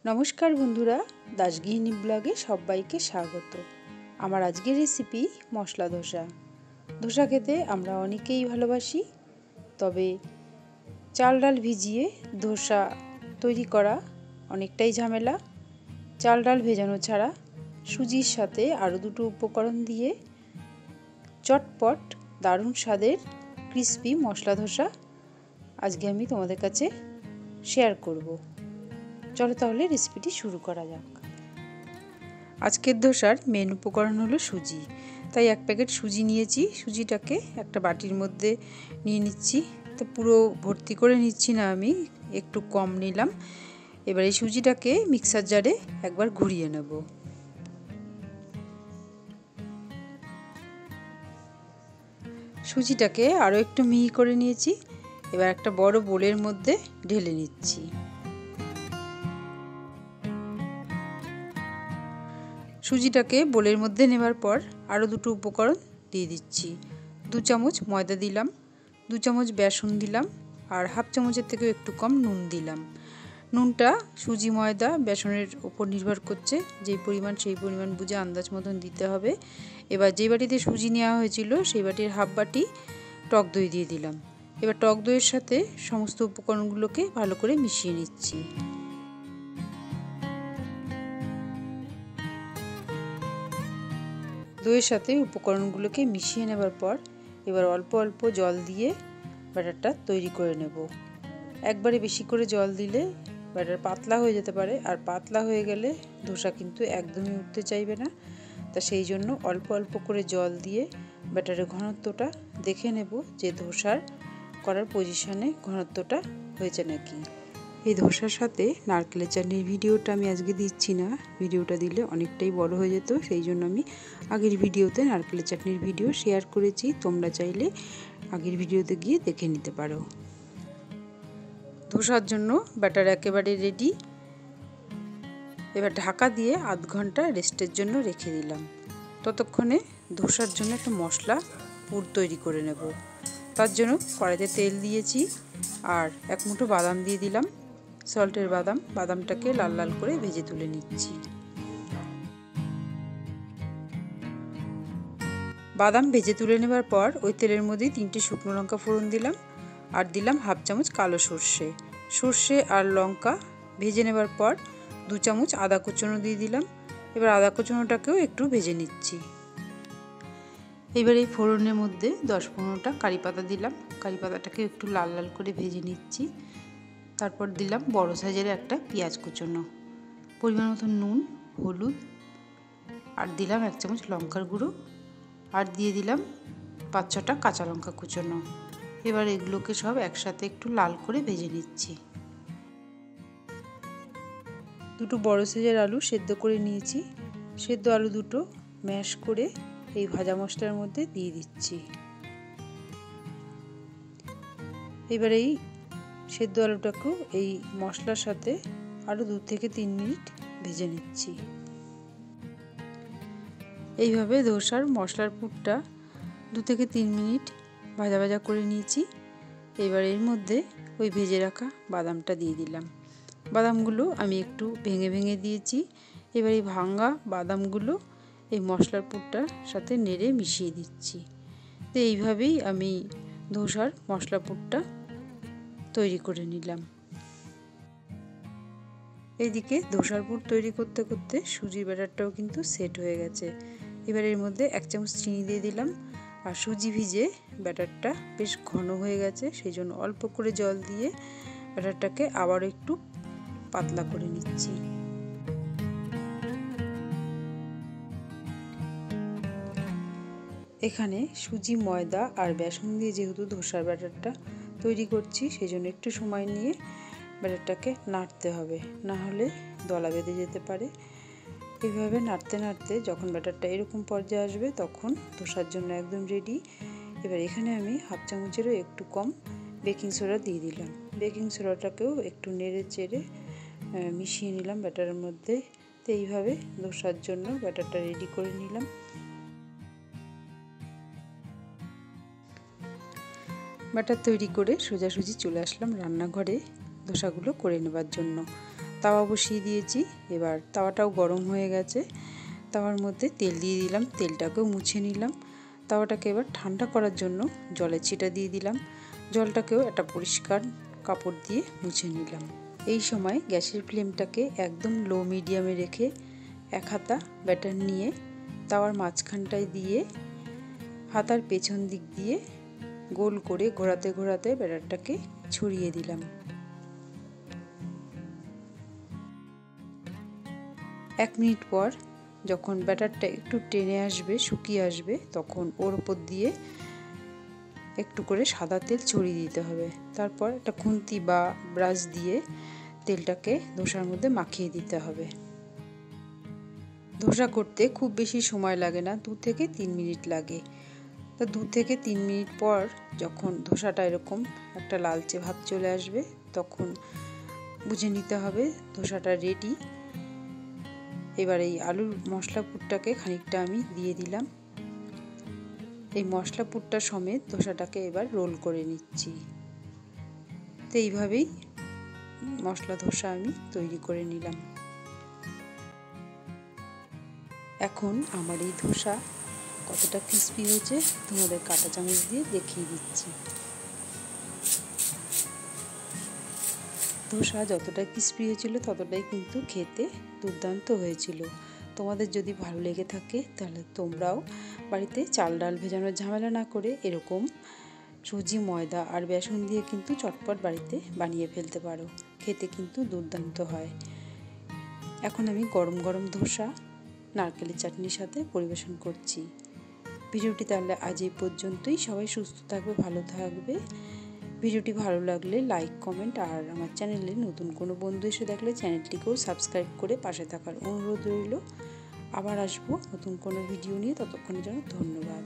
নমস্কার বন্ধুরা, দাসগৃহিণী ব্লগে সবাইকে স্বাগত। আমার আজকের রেসিপি মশলা ধোসা। ধোসা খেতে আমরা অনেকেই ভালোবাসি, তবে চাল ডাল ভিজিয়ে ধোসা তৈরি করা অনেকটাই ঝামেলা। চাল ডাল ভেজানো ছাড়া সুজির সাথে আরও দুটো উপকরণ দিয়ে চটপট দারুণ স্বাদের ক্রিস্পি মশলা ধোসা আজকে আমি তোমাদের কাছে শেয়ার করব। চলো তাহলে রেসিপিটি শুরু করা যাক। আজকের ধোসার মেন উপকরণ হলো সুজি, তাই 1 প্যাকেট সুজি নিয়েছি। সুজিটাকে একটা বাটির মধ্যে নিয়ে নিচ্ছি। তো পুরো ভর্তি করে নিচ্ছি না, আমি একটু কম নিলাম। এবার এই সুজিটাকে মিক্সার জারে একবার ঘুরিয়ে নেব। সুজিটাকে আরও একটু মিহি করে নিয়েছি। এবার একটা বড় বোলের মধ্যে ঢেলে নিচ্ছি। সুজিটাকে বোলের মধ্যে নেবার পর আরও দুটো উপকরণ দিয়ে দিচ্ছি। 2 চামচ ময়দা দিলাম, 2 চামচ বেসন দিলাম, আর হাফ চামচের থেকেও একটু কম নুন দিলাম। নুনটা সুজি ময়দা বেসনের উপর নির্ভর করছে, যেই পরিমাণ সেই পরিমাণ বুঝে আন্দাজ মতন দিতে হবে। এবার যেই বাটিতে সুজি নেওয়া হয়েছিল সেই বাটির হাফ বাটি টক দই দিয়ে দিলাম। এবার টক দইয়ের সাথে সমস্ত উপকরণগুলোকে ভালো করে মিশিয়ে নিচ্ছি। দইয়ের সাথে উপকরণগুলোকে মিশিয়ে নেবার পর এবার অল্প অল্প জল দিয়ে ব্যাটারটা তৈরি করে নেব। একবারে বেশি করে জল দিলে ব্যাটার পাতলা হয়ে যেতে পারে, আর পাতলা হয়ে গেলে ধোসা কিন্তু একদমই উঠতে চাইবে না। তা সেই জন্য অল্প অল্প করে জল দিয়ে ব্যাটারের ঘনত্বটা দেখে নেব যে ধোসার করার পজিশনে ঘনত্বটা হয়েছে নাকি। এই ধোসার সাথে নারকেলের চাটনির ভিডিওটা আমি আজকে দিচ্ছি না, ভিডিওটা দিলে অনেকটাই বড় হয়ে যেত। সেই জন্য আমি আগের ভিডিওতে নারকেলের চাটনির ভিডিও শেয়ার করেছি, তোমরা চাইলে আগের ভিডিওতে গিয়ে দেখে নিতে পারো। ধোসার জন্য ব্যাটার একেবারে রেডি। এবার ঢাকা দিয়ে আধ ঘন্টা রেস্টের জন্য রেখে দিলাম। ততক্ষণে ধোসার জন্য একটা মশলা পুর তৈরি করে নেব। তার জন্য কড়াইতে তেল দিয়েছি আর 1 মুঠো বাদাম দিয়ে দিলাম, সল্টের বাদাম। বাদামটাকে লাল লাল করে ভেজে তুলে নিচ্ছি। বাদাম ভেজে তুলে নেবার পর ওই তেলের মধ্যেই 3টে শুকনো লঙ্কা ফোড়ন দিলাম, আর দিলাম হাফ চামচ কালো সর্ষে। সর্ষে আর লঙ্কা ভেজে নেবার পর 2 চামচ আদা কুচনো দিয়ে দিলাম। এবার আদা কুচনোটাকেও একটু ভেজে নিচ্ছি। এবার এই ফোড়নের মধ্যে 10-15টা কারি পাতা দিলাম। কারি পাতাটাকে একটু লাল লাল করে ভেজে নিচ্ছি। তারপর দিলাম বড় সাইজের একটা পেঁয়াজ কুচনো, পরিমাণ মতো নুন, হলুদ, আর দিলাম 1 চামচ লঙ্কার গুঁড়ো, আর দিয়ে দিলাম 5-6টা কাঁচা লঙ্কা কুচনো। এবার এগুলোকে সব একসাথে একটু লাল করে ভেজে নিচ্ছি। 2টো বড় সাইজের আলু সেদ্ধ করে নিয়েছি। সেদ্ধ আলু দুটো ম্যাশ করে এই ভাজা মশলার মধ্যে দিয়ে দিচ্ছি। এবার এই সেদ্ধ আলুটাকেও এই মশলার সাথে আরও 2 থেকে 3 মিনিট ভেজে নিচ্ছি। এইভাবে ধোসার মশলার পুরটা 2 থেকে 3 মিনিট ভাজা ভাজা করে নিয়েছি। এবার এর মধ্যে ওই ভেজে রাখা বাদামটা দিয়ে দিলাম। বাদামগুলো আমি একটু ভেঙে ভেঙে দিয়েছি। এবার এই ভাঙা বাদামগুলো এই মশলার পুরটার সাথে নেড়ে মিশিয়ে দিচ্ছি। তো এইভাবেই আমি ধোসার মশলা পুরটা তৈরি করে নিলাম। এইদিকে ধোসার পুর তৈরি করতে করতে সুজির ব্যাটারটাও কিন্তু সেট হয়ে গেছে। এবার এর মধ্যে 1 চামচ চিনি দিয়ে দিলাম, আর সুজি ভিজে ব্যাটারটা বেশ ঘন হয়ে গেছে, সেই জন্য অল্প করে জল দিয়ে ব্যাটারটাকে আবার একটু পাতলা করে নিচ্ছি। এখানে সুজি, ময়দা আর বেসন দিয়ে যেহেতু ধোসার ব্যাটারটা তৈরি করছি, সেই জন্য একটু সময় নিয়ে ব্যাটারটাকে নাড়তে হবে, না হলে দলা বেঁধে যেতে পারে। এইভাবে নাড়তে নাড়তে যখন ব্যাটারটা এরকম পর্যায়ে আসবে তখন ধোসার জন্য একদম রেডি। এবার এখানে আমি হাফ চামচেরও একটু কম বেকিং সোডা দিয়ে দিলাম। বেকিং সোডাটাকেও একটু নেড়ে চেড়ে মিশিয়ে নিলাম ব্যাটারের মধ্যে। তো এইভাবে ধোসার জন্য ব্যাটারটা রেডি করে নিলাম। ব্যাটার তৈরি করে সোজাসুজি চলে আসলাম রান্নাঘরে ধোসাগুলো করে নেবার জন্য। তাওয়া বসিয়ে দিয়েছি। এবার তাওয়াটাও গরম হয়ে গেছে, তাওয়ার মধ্যে তেল দিয়ে দিলাম, তেলটাকেও মুছে নিলাম। তাওয়াটাকে এবার ঠান্ডা করার জন্য জলের ছিটা দিয়ে দিলাম, জলটাকেও একটা পরিষ্কার কাপড় দিয়ে মুছে নিলাম। এই সময় গ্যাসের ফ্লেমটাকে একদম লো মিডিয়ামে রেখে এক হাতা ব্যাটার নিয়ে তাওয়ার মাঝখানটায় দিয়ে হাতার পেছন দিক দিয়ে গোল করে ঘোরাতে ঘোরাতে ব্যাটারটাকে ছড়িয়ে দিলাম। 1 মিনিট পর যখন ব্যাটারটা একটু টেনে আসবে, শুকিয়ে আসবে, তখন ওর উপর দিয়ে একটু করে সাদা তেল ছড়িয়ে দিতে হবে। তারপর একটা খুন্তি বা ব্রাশ দিয়ে তেলটাকে ধোসার মধ্যে মাখিয়ে দিতে হবে। ধোসা করতে খুব বেশি সময় লাগে না, 2 থেকে 3 মিনিট লাগে। তো 2 থেকে 3 মিনিট পর যখন ধোসাটা এরকম একটা লালচে ভাব চলে আসবে, তখন বুঝে নিতে হবে ধোসাটা রেডি। এবার এই আলুর মশলা পুরটাকে খানিকটা আমি দিয়ে দিলাম। এই মশলা পুরটা সমেত ধোসাটাকে এবার রোল করে নিচ্ছি। তো এইভাবেই মশলা ধোসা আমি তৈরি করে নিলাম। এখন আমার এই ধোসা কতটা ক্রিস্পি হয়েছে তোমাদের কাঁটা চামচ দিয়ে দেখিয়ে দিচ্ছি। ধোসা যতটা ক্রিস্পি হয়েছিল ততটাই কিন্তু খেতে দুর্দান্ত হয়েছিল। তোমাদের যদি ভালো লেগে থাকে তাহলে তোমরাও বাড়িতে চাল ডাল ভেজানোর ঝামেলা না করে এরকম সুজি, ময়দা আর বেসন দিয়ে কিন্তু চটপট বাড়িতে বানিয়ে ফেলতে পারো। খেতে কিন্তু দুর্দান্ত হয়। এখন আমি গরম গরম ধোসা নারকেলের চাটনির সাথে পরিবেশন করছি। ভিডিওটি তাহলে আজ এই পর্যন্তই। সবাই সুস্থ থাকবে, ভালো থাকবে। ভিডিওটি ভালো লাগলে লাইক, কমেন্ট, আর আমার চ্যানেলে নতুন কোনো বন্ধু এসে দেখলে চ্যানেলটিকেও সাবস্ক্রাইব করে পাশে থাকার অনুরোধ রইল। আবার আসবো নতুন কোনো ভিডিও নিয়ে, ততক্ষণের জন্য ধন্যবাদ।